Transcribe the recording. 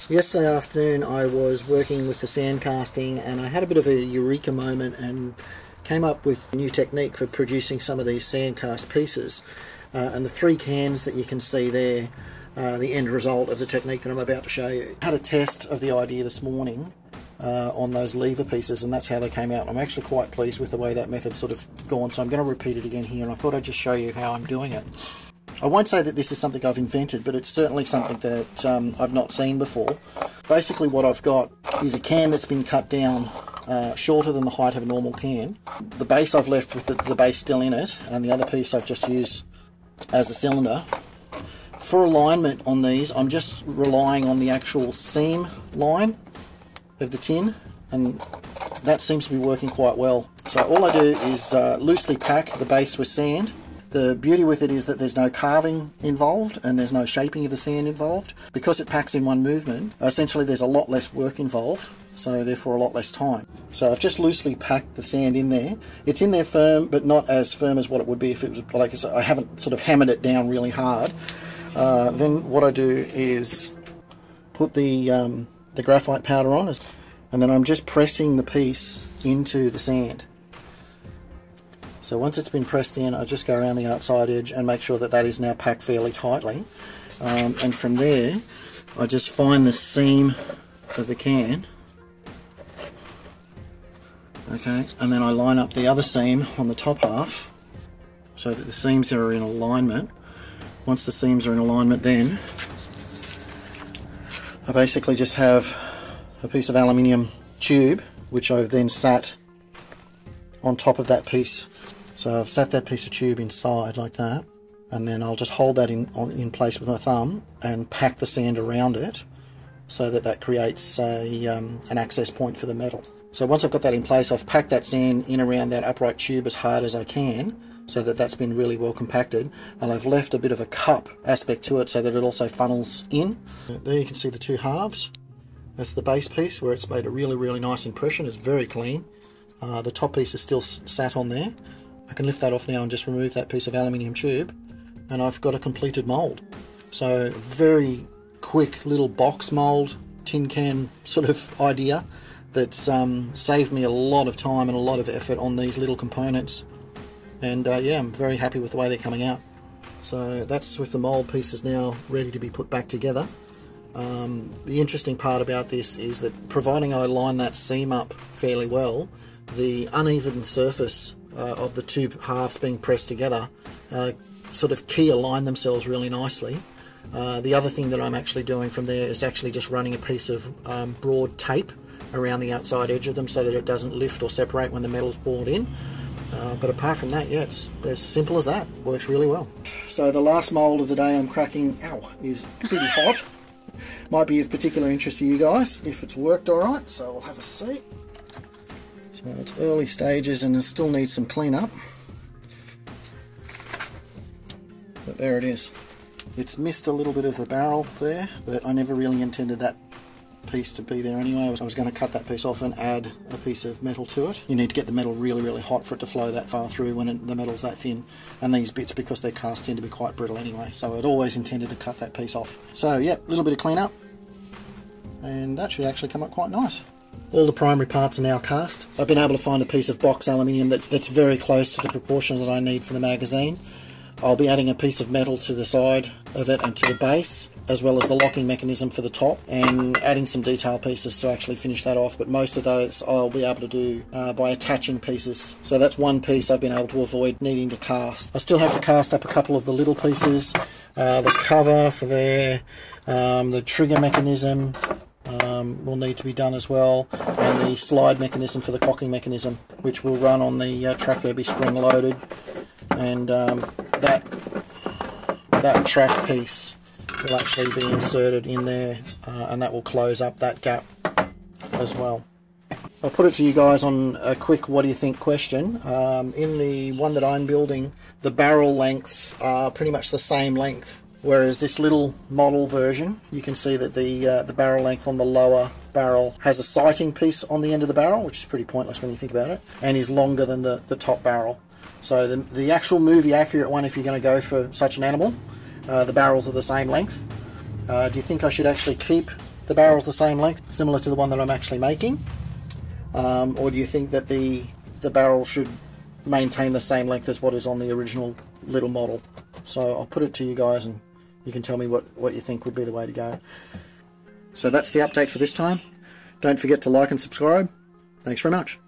Yesterday afternoon I was working with the sand casting and I had a bit of a eureka moment and came up with a new technique for producing some of these sand cast pieces. And the 3 cans that you can see there are the end result of the technique that I'm about to show you. I had a test of the idea this morning on those lever pieces, and that's how they came out. I'm actually quite pleased with the way that method's sort of gone, so I'm going to repeat it again here, and I thought I'd just show you how I'm doing it. I won't say that this is something I've invented, but it's certainly something that I've not seen before. Basically what I've got is a can that's been cut down shorter than the height of a normal can. The base I've left with the base still in it, and the other piece I've just used as a cylinder. For alignment on these, I'm just relying on the actual seam line of the tin, and that seems to be working quite well. So all I do is loosely pack the base with sand. The beauty with it is that there's no carving involved and there's no shaping of the sand involved. Because it packs in one movement, essentially there's a lot less work involved, so therefore a lot less time. So I've just loosely packed the sand in there. It's in there firm, but not as firm as what it would be if it was like I haven't sort of hammered it down really hard. Then what I do is put the graphite powder on, and then I'm just pressing the piece into the sand. So once it's been pressed in, I just go around the outside edge and make sure that that is now packed fairly tightly. And from there, I just find the seam of the can. Okay, and then I line up the other seam on the top half so that the seams are in alignment. Once the seams are in alignment, then I basically just have a piece of aluminium tube which I've then sat on top of that piece. So I've sat that piece of tube inside like that, and then I'll just hold that in place with my thumb and pack the sand around it so that that creates an access point for the metal. So once I've got that in place, I've packed that sand in around that upright tube as hard as I can so that that's been really well compacted, and I've left a bit of a cup aspect to it so that it also funnels in. There you can see the 2 halves. That's the base piece where it's made a really nice impression. It's very clean. The top piece is still sat on there. I can lift that off now and just remove that piece of aluminium tube, and I've got a completed mould. So very quick little box mould, tin can sort of idea that's saved me a lot of time and a lot of effort on these little components. And yeah, I'm very happy with the way they're coming out. So that's with the mould pieces now ready to be put back together. The interesting part about this is that providing I line that seam up fairly well, the uneven surface of the 2 halves being pressed together sort of key align themselves really nicely. The other thing that I'm actually doing from there is actually just running a piece of broad tape around the outside edge of them so that it doesn't lift or separate when the metal's poured in. But apart from that, yeah, it's as simple as that. Works really well. So the last mould of the day I'm cracking, is pretty hot. Might be of particular interest to you guys if it's worked alright, so we'll have a see. So it's early stages and it still needs some cleanup. But there it is. It's missed a little bit of the barrel there, but I never really intended that piece to be there anyway. I was going to cut that piece off and add a piece of metal to it. You need to get the metal really hot for it to flow that far through when the metal's that thin, and these bits, because they're cast, tend to be quite brittle anyway, so I'd always intended to cut that piece off. So yeah, a little bit of cleanup, and that should actually come up quite nice. All the primary parts are now cast. I've been able to find a piece of box aluminium that's very close to the proportions that I need for the magazine. I'll be adding a piece of metal to the side of it and to the base, as well as the locking mechanism for the top, and adding some detail pieces to actually finish that off, but most of those I'll be able to do by attaching pieces. So that's one piece I've been able to avoid needing to cast. I still have to cast up a couple of the little pieces, the cover for there, the trigger mechanism will need to be done as well, and the slide mechanism for the cocking mechanism, which will run on the track there, be spring loaded, and that track piece will actually be inserted in there, and that will close up that gap as well. I'll put it to you guys on a quick what do you think question. In the one that I'm building, the barrel lengths are pretty much the same length, whereas this little model version, you can see that the barrel length on the lower barrel has a sighting piece on the end of the barrel, which is pretty pointless when you think about it, and is longer than the top barrel. So the actual movie accurate one, if you're going to go for such an animal, the barrels are the same length. Do you think I should actually keep the barrel's the same length, similar to the one that I'm actually making? Or do you think that the barrel should maintain the same length as what is on the original little model? So I'll put it to you guys and you can tell me what you think would be the way to go. So that's the update for this time. Don't forget to like and subscribe. Thanks very much.